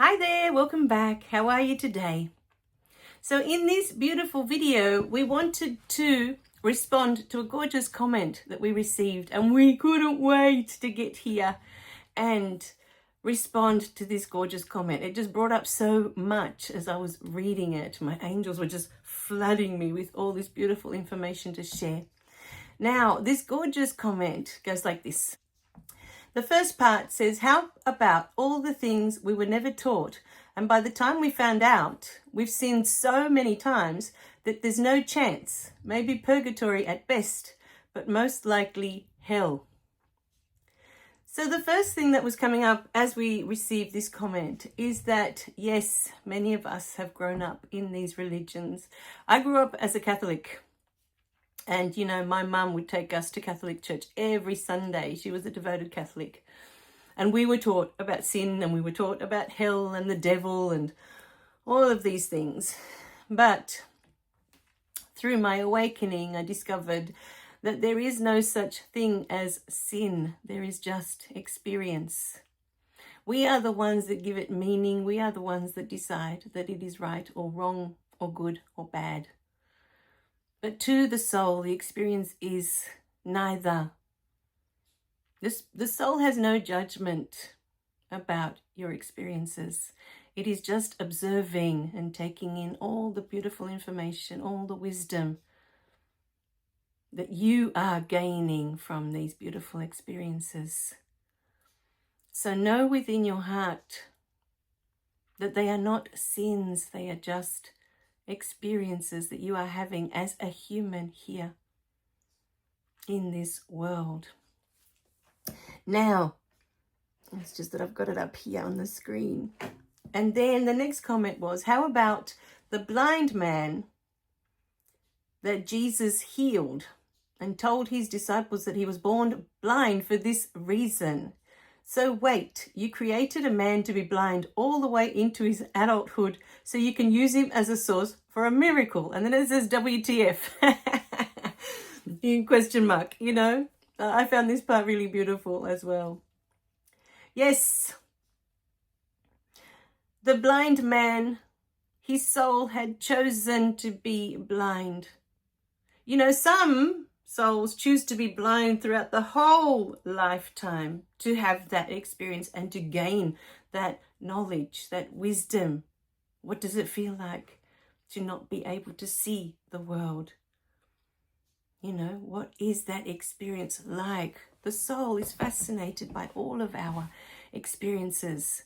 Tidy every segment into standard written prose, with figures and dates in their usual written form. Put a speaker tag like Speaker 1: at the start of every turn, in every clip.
Speaker 1: Hi there, welcome back. How are you today? So in this beautiful video, we wanted to respond to a gorgeous comment that we received, and we couldn't wait to get here and respond to this gorgeous comment. It just brought up so much as I was reading it. My angels were just flooding me with all this beautiful information to share. Now, this gorgeous comment goes like this. The first part says, how about all the things we were never taught? And by the time we found out, we've sinned so many times that there's no chance, maybe purgatory at best, but most likely hell. So the first thing that was coming up as we received this comment is that, yes, many of us have grown up in these religions. I grew up as a Catholic. And, you know, my mum would take us to Catholic church every Sunday. She was a devoted Catholic. And we were taught about sin, and we were taught about hell and the devil and all of these things. But through my awakening, I discovered that there is no such thing as sin. There is just experience. We are the ones that give it meaning. We are the ones that decide that it is right or wrong or good or bad. But to the soul, the experience is neither. The soul has no judgment about your experiences. It is just observing and taking in all the beautiful information, all the wisdom that you are gaining from these beautiful experiences. So know within your heart that they are not sins, they are just experiences that you are having as a human here in this world. Now, it's just that I've got it up here on the screen. And then the next comment was, how about the blind man that Jesus healed and told his disciples that he was born blind for this reason? So wait, you created a man to be blind all the way into his adulthood so you can use him as a source for a miracle. And then it says WTF in question mark, you know. I found this part really beautiful as well. Yes, the blind man, his soul had chosen to be blind. You know, some souls choose to be blind throughout the whole lifetime to have that experience and to gain that knowledge, that wisdom. What does it feel like to not be able to see the world? You know, what is that experience like? The soul is fascinated by all of our experiences.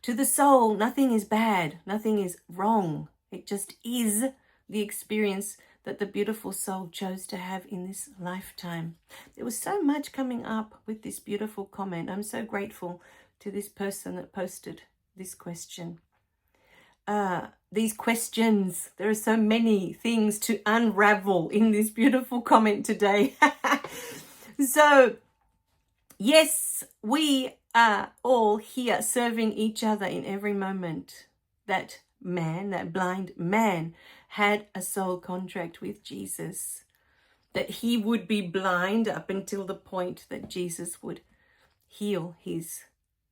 Speaker 1: To the soul, nothing is bad, nothing is wrong. It just is the experience that the beautiful soul chose to have in this lifetime. There was so much coming up with this beautiful comment. I'm so grateful to this person that posted this question. These questions, there are so many things to unravel in this beautiful comment today. So, yes, we are all here serving each other in every moment. That man, that blind man, had a soul contract with Jesus, that he would be blind up until the point that Jesus would heal his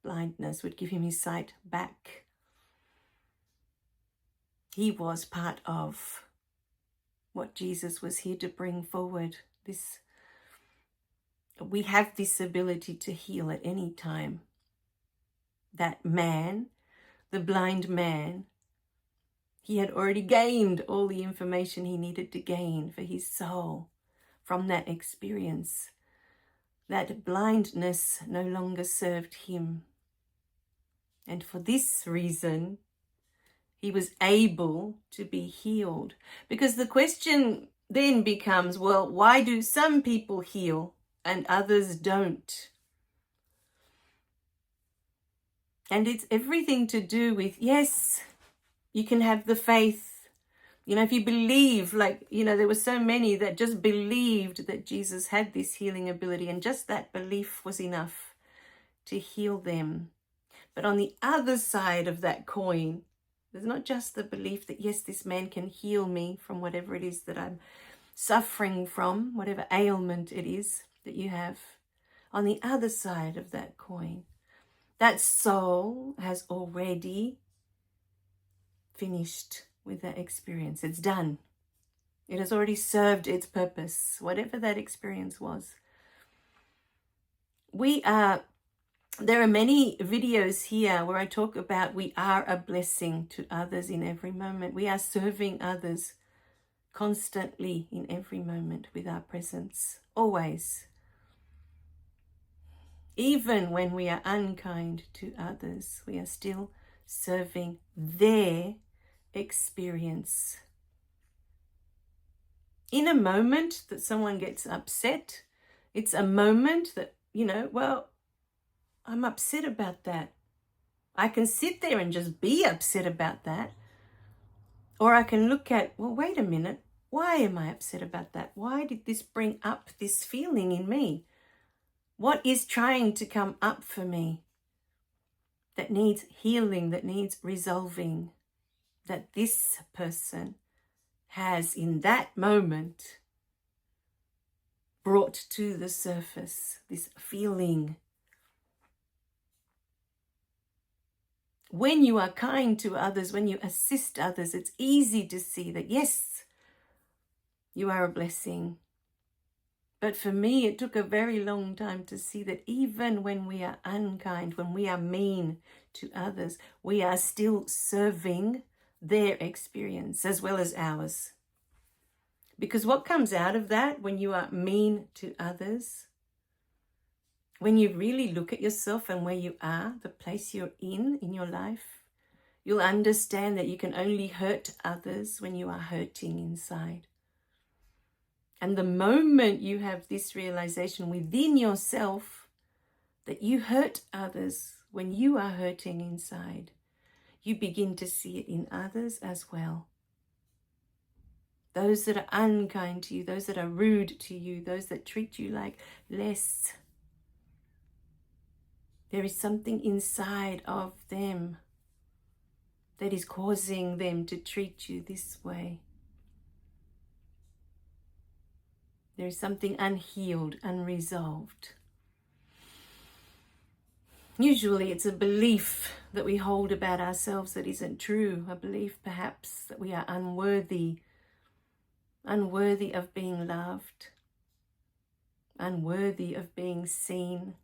Speaker 1: blindness, would give him his sight back. He was part of what Jesus was here to bring forward. We have this ability to heal at any time. That man, the blind man, he had already gained all the information he needed to gain for his soul from that experience. That blindness no longer served him. And for this reason, he was able to be healed. Because the question then becomes, well, why do some people heal and others don't? And it's everything to do with, yes, you can have the faith. You know, if you believe, like, you know, there were so many that just believed that Jesus had this healing ability, and just that belief was enough to heal them. But on the other side of that coin, there's not just the belief that, yes, this man can heal me from whatever it is that I'm suffering from, whatever ailment it is that you have. On the other side of that coin, that soul has already finished with that experience. It's done. It has already served its purpose, whatever that experience was. There are many videos here where I talk about we are a blessing to others in every moment. We are serving others constantly in every moment with our presence, always. Even when we are unkind to others, we are still serving their experience. In a moment that someone gets upset, it's a moment that, well, I'm upset about that. I can sit there and just be upset about that. Or I can look at, well, wait a minute. Why am I upset about that? Why did this bring up this feeling in me? What is trying to come up for me that needs healing, that needs resolving, that this person has in that moment brought to the surface, this feeling? When you are kind to others, when you assist others, it's easy to see that, yes, you are a blessing. But for me, it took a very long time to see that even when we are unkind, when we are mean to others, we are still serving their experience as well as ours. Because what comes out of that when you are mean to others, when you really look at yourself and where you are, the place you're in your life, you'll understand that you can only hurt others when you are hurting inside. And the moment you have this realization within yourself that you hurt others when you are hurting inside, you begin to see it in others as well. Those that are unkind to you, those that are rude to you, those that treat you like less. There is something inside of them that is causing them to treat you this way. There is something unhealed, unresolved. Usually it's a belief that we hold about ourselves that isn't true. A belief perhaps that we are unworthy of being loved, unworthy of being seen,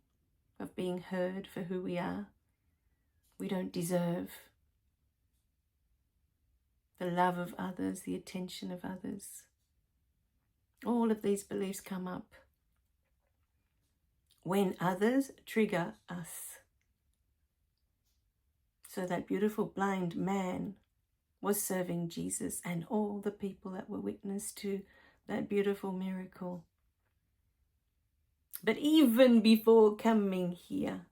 Speaker 1: of being heard for who we are. We don't deserve the love of others, the attention of others. All of these beliefs come up when others trigger us. So that beautiful blind man was serving Jesus and all the people that were witness to that beautiful miracle. But even before coming here,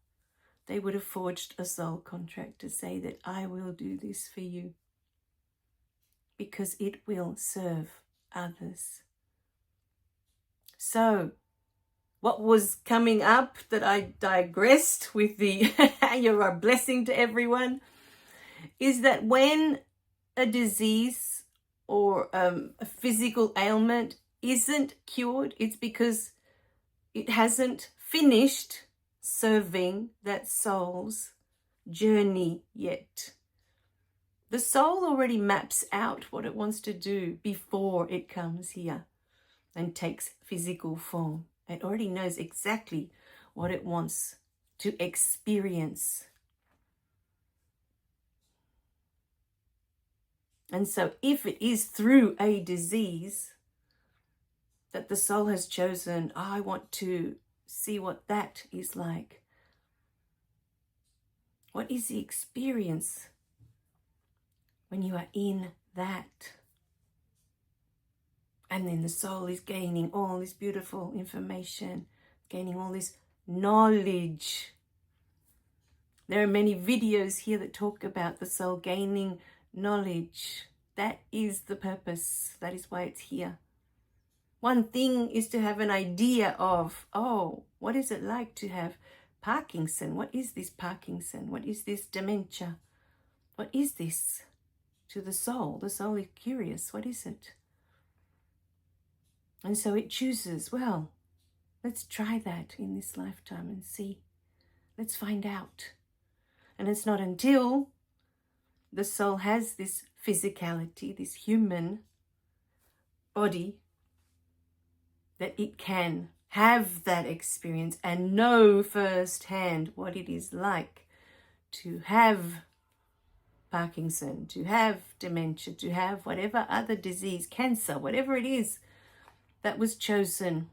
Speaker 1: they would have forged a soul contract to say that I will do this for you because it will serve others. So, what was coming up that I digressed with the you're a blessing to everyone is that when a disease or a physical ailment isn't cured, it's because it hasn't finished serving that soul's journey yet. The soul already maps out what it wants to do before it comes here and takes physical form. It already knows exactly what it wants to experience. And so if it is through a disease that the soul has chosen, I want to see what that is like. What is the experience when you are in that? And then the soul is gaining all this beautiful information, gaining all this knowledge. There are many videos here that talk about the soul gaining knowledge. That is the purpose. That is why it's here. One thing is to have an idea of, oh, what is it like to have Parkinson? What is this Parkinson? What is this dementia? What is this to the soul? The soul is curious. What is it? And so it chooses, well, let's try that in this lifetime and see. Let's find out. And it's not until the soul has this physicality, this human body, that it can have that experience and know firsthand what it is like to have Parkinson, to have dementia, to have whatever other disease, cancer, whatever it is that was chosen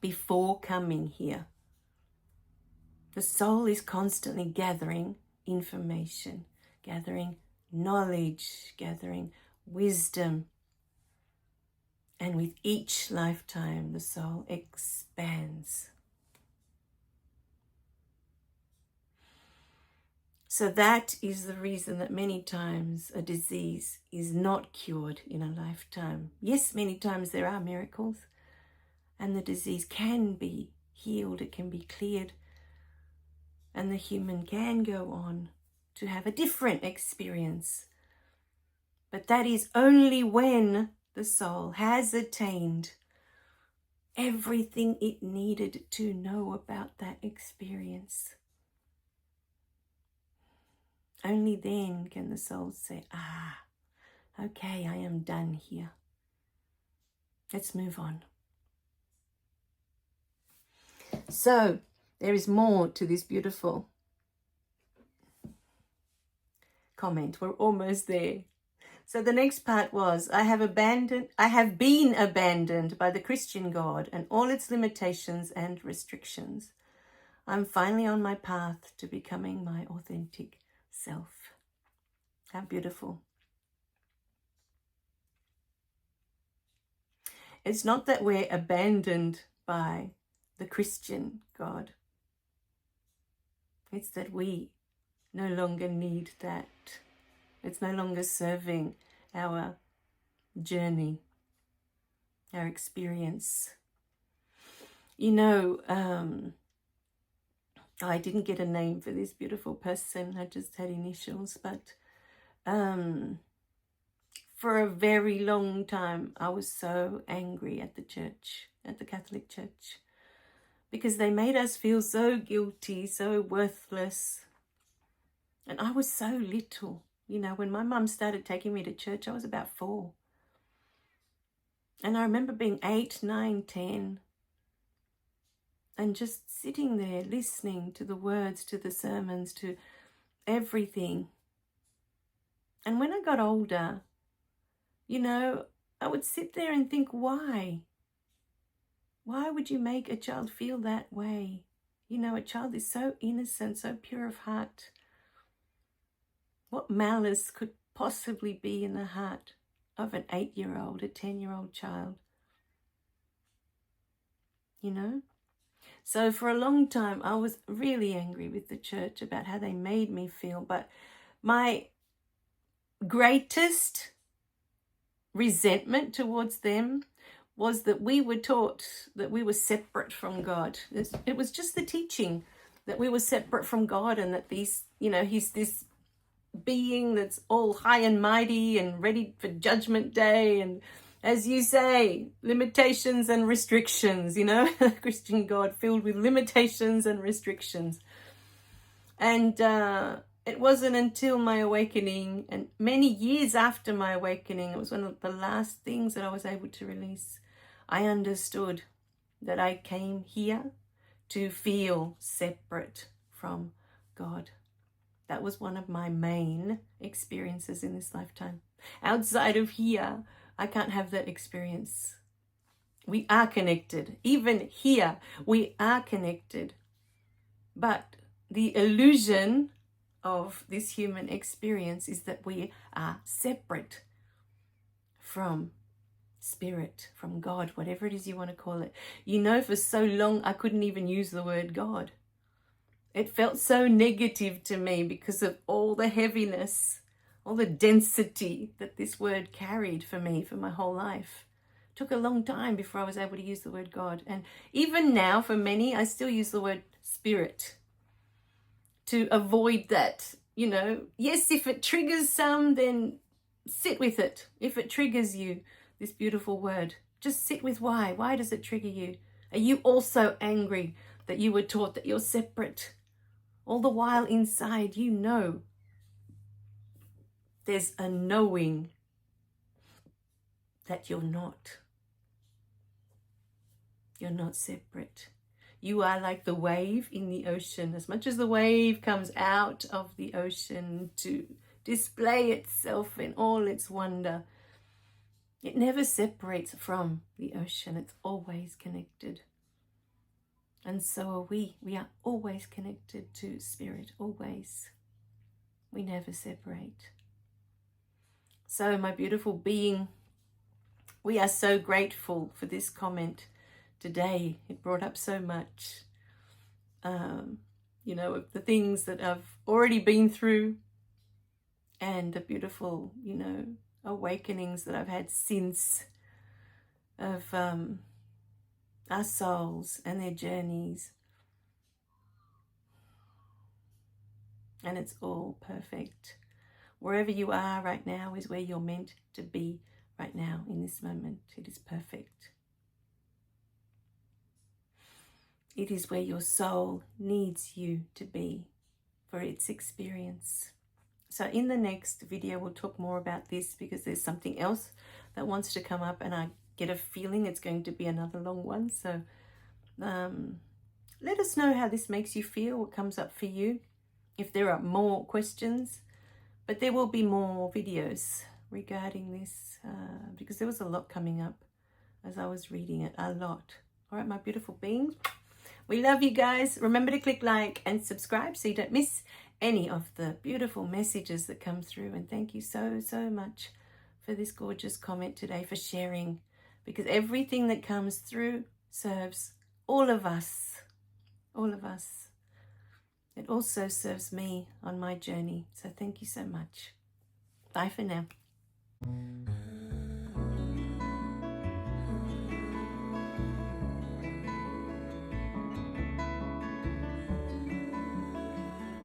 Speaker 1: before coming here. The soul is constantly gathering information, gathering knowledge, gathering wisdom. And with each lifetime, the soul expands. So that is the reason that many times a disease is not cured in a lifetime. Yes, many times there are miracles and the disease can be healed, it can be cleared, and the human can go on to have a different experience. But that is only when the soul has attained everything it needed to know about that experience. Only then can the soul say, okay, I am done here. Let's move on. So, there is more to this beautiful comment. We're almost there. So the next part was, I have been abandoned by the Christian God and all its limitations and restrictions. I'm finally on my path to becoming my authentic self. How beautiful. It's not that we're abandoned by the Christian God. It's that we no longer need that. It's no longer serving our journey, our experience. You know, I didn't get a name for this beautiful person. I just had initials, but for a very long time, I was so angry at the church, at the Catholic Church, because they made us feel so guilty, so worthless. And I was so little. You know, when my mum started taking me to church, I was about 4. And I remember being 8, 9, 10, and just sitting there listening to the words, to the sermons, to everything. And when I got older, you know, I would sit there and think, why? Why would you make a child feel that way? You know, a child is so innocent, so pure of heart. What malice could possibly be in the heart of an 8-year-old, a 10-year-old child? You know? So for a long time, I was really angry with the church about how they made me feel. But my greatest resentment towards them was that we were taught that we were separate from God. It was just the teaching that we were separate from God, and that these, you know, he's this being that's all high and mighty and ready for judgment day, and as you say, limitations and restrictions, you know, Christian God filled with limitations and restrictions. And it wasn't until my awakening, and many years after my awakening, it was one of the last things that I was able to release, I understood that I came here to feel separate from God. That was one of my main experiences in this lifetime. Outside of here, I can't have that experience. We are connected. Even here, we are connected. But the illusion of this human experience is that we are separate from Spirit, from God, whatever it is you want to call it. You know, for so long, I couldn't even use the word God. It felt so negative to me because of all the heaviness, all the density that this word carried for me for my whole life. It took a long time before I was able to use the word God. And even now, for many, I still use the word Spirit to avoid that. You know, yes, if it triggers some, then sit with it. If it triggers you, this beautiful word, just sit with why. Why does it trigger you? Are you also angry that you were taught that you're separate? All the while inside, you know, there's a knowing that you're not separate. You are like the wave in the ocean. As much as the wave comes out of the ocean to display itself in all its wonder, it never separates from the ocean. It's always connected. And so are we. We are always connected to Spirit, always. We never separate. So, my beautiful being, we are so grateful for this comment today. It brought up so much, you know, of the things that I've already been through and the beautiful, you know, awakenings that I've had since, of our souls and their journeys. And it's all perfect. Wherever you are right now is where you're meant to be right now in this moment. It is perfect. It is where your soul needs you to be for its experience. So in the next video, we'll talk more about this because there's something else that wants to come up and I get a feeling it's going to be another long one. So let us know how this makes you feel, what comes up for you, if there are more questions. But there will be more videos regarding this because there was a lot coming up as I was reading it, a lot. All right, my beautiful beings. We love you guys. Remember to click like and subscribe so you don't miss any of the beautiful messages that come through. And thank you so, so much for this gorgeous comment today, for sharing, because everything that comes through serves all of us. All of us. It also serves me on my journey. So thank you so much. Bye for now.